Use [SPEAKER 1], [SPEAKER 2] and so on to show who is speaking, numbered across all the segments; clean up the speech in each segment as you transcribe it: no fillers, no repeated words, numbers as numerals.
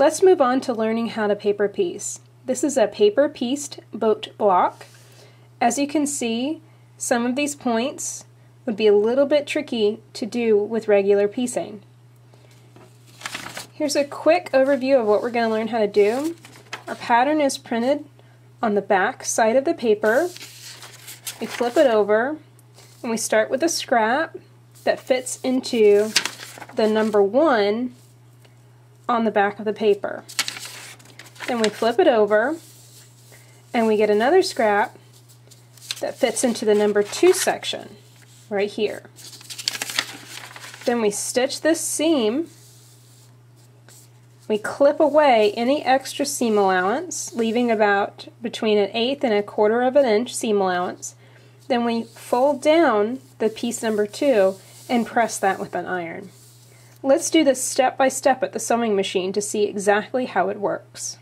[SPEAKER 1] let's move on to learning how to paper piece. This is a paper pieced boat block. As you can see, some of these points would be a little bit tricky to do with regular piecing. Here's a quick overview of what we're going to learn how to do. Our pattern is printed on the back side of the paper. We flip it over and we start with a scrap that fits into the number 1 on the back of the paper. Then we flip it over and we get another scrap that fits into the number 2 section right here. Then we stitch this seam. We clip away any extra seam allowance, leaving about between 1/8 and 1/4 of an inch seam allowance. Then we fold down the piece number 2 and press that with an iron. Let's do this step by step at the sewing machine to see exactly how it works.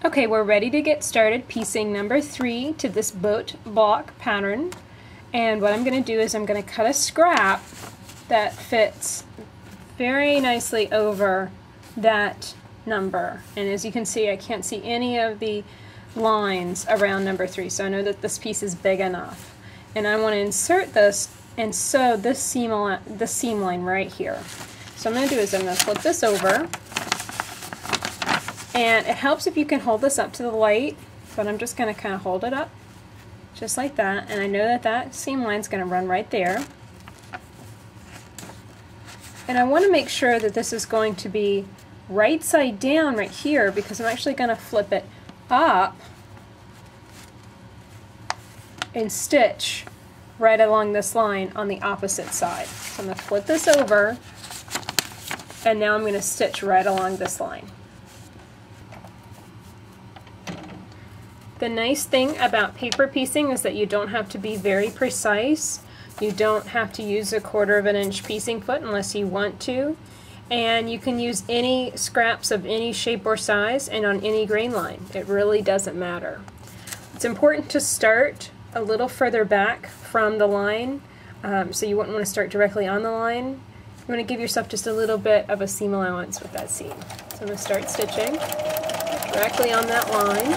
[SPEAKER 1] Okay, we're ready to get started piecing number 3 to this boat block pattern. And what I'm going to do is I'm going to cut a scrap that fits very nicely over that number. And as you can see, I can't see any of the lines around number 3, so I know that this piece is big enough. And I want to insert this and sew this seam line right here. So what I'm going to do is I'm going to flip this over. And it helps if you can hold this up to the light, but I'm just going to kind of hold it up just like that. And I know that that seam line is going to run right there. And I want to make sure that this is going to be right side down right here, because I'm actually going to flip it up and stitch right along this line on the opposite side. So I'm going to flip this over, and now I'm going to stitch right along this line. The nice thing about paper piecing is that you don't have to be very precise. You don't have to use 1/4 of an inch piecing foot unless you want to. And you can use any scraps of any shape or size and on any grain line. It really doesn't matter. It's important to start a little further back from the line, so you wouldn't want to start directly on the line. You want to give yourself just a little bit of a seam allowance with that seam. So I'm going to start stitching directly on that line.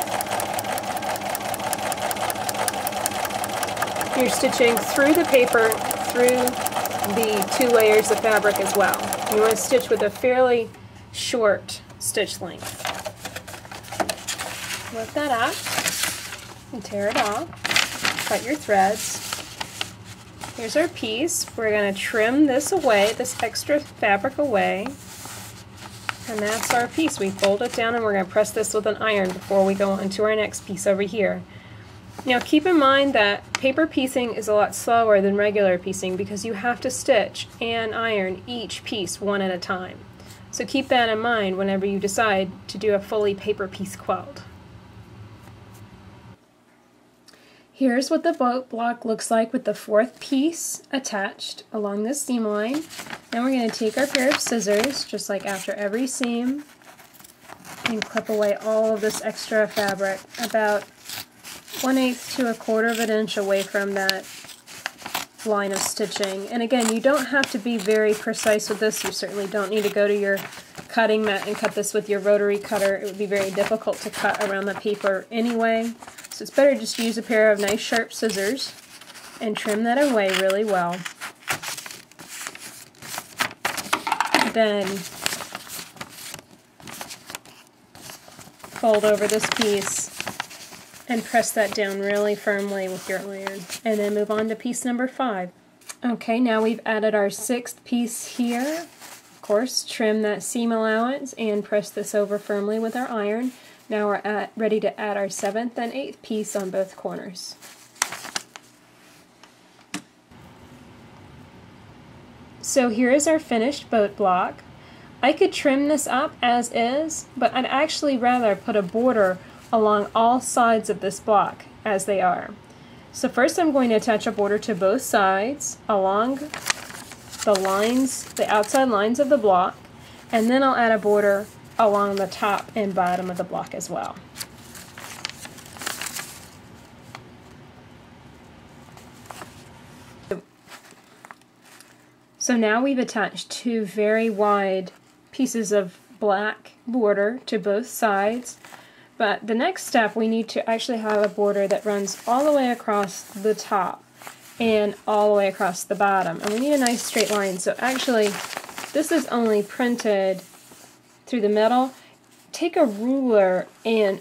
[SPEAKER 1] You're stitching through the paper, through the 2 layers of fabric as well. You want to stitch with a fairly short stitch length. Lift that up and tear it off. Cut your threads. Here's our piece. We're going to trim this away, this extra fabric away. And that's our piece. We fold it down and we're going to press this with an iron before we go on to our next piece over here. Now keep in mind that paper piecing is a lot slower than regular piecing because you have to stitch and iron each piece one at a time. So keep that in mind whenever you decide to do a fully paper piece quilt. Here's what the boat block looks like with the 4th piece attached along this seam line. Now we're going to take our pair of scissors, just like after every seam, and clip away all of this extra fabric, about 1/8 to 1/4 of an inch away from that line of stitching. And again, you don't have to be very precise with this. You certainly don't need to go to your cutting mat and cut this with your rotary cutter. It would be very difficult to cut around the paper anyway. So it's better just to use a pair of nice sharp scissors and trim that away really well. Then fold over this piece and press that down really firmly with your iron, and then move on to piece number 5. Okay, now we've added our 6th piece here. Of course, trim that seam allowance and press this over firmly with our iron. Now we're ready to add our 7th and 8th piece on both corners. So here is our finished boat block. I could trim this up as is, but I'd actually rather put a border along all sides of this block as they are. So first I'm going to attach a border to both sides along the lines, the outside lines of the block, and then I'll add a border along the top and bottom of the block as well. So now we've attached 2 very wide pieces of black border to both sides. But the next step, we need to actually have a border that runs all the way across the top and all the way across the bottom. And we need a nice straight line. So actually, this is only printed through the middle. Take a ruler and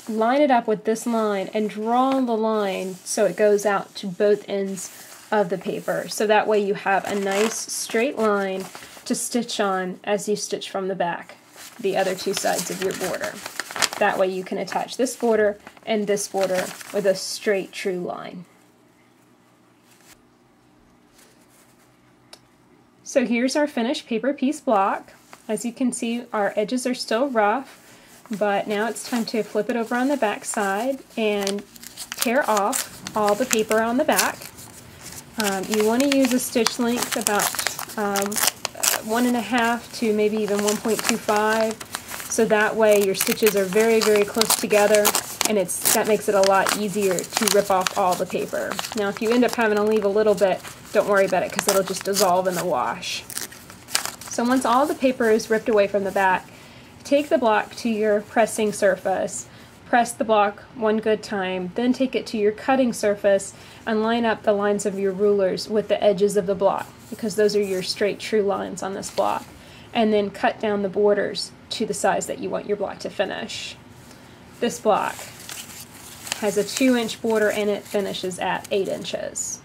[SPEAKER 1] line it up with this line and draw the line so it goes out to both ends of the paper. So that way you have a nice straight line to stitch on as you stitch from the back, the other two sides of your border. That way you can attach this border and this border with a straight, true line. So here's our finished paper piece block. As you can see, our edges are still rough, but now it's time to flip it over on the back side and tear off all the paper on the back. You want to use a stitch length about 1.5 to maybe even 1.25, so that way your stitches are very, very close together, and that makes it a lot easier to rip off all the paper. Now if you end up having to leave a little bit, don't worry about it because it'll just dissolve in the wash. So once all the paper is ripped away from the back, take the block to your pressing surface, press the block one good time, then take it to your cutting surface and line up the lines of your rulers with the edges of the block, because those are your straight, true lines on this block. And then cut down the borders to the size that you want your block to finish. This block has a 2-inch border and it finishes at 8 inches.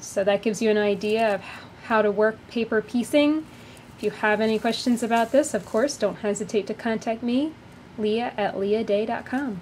[SPEAKER 1] So that gives you an idea of how to work paper piecing. If you have any questions about this, of course, don't hesitate to contact me, Leah at leahday.com.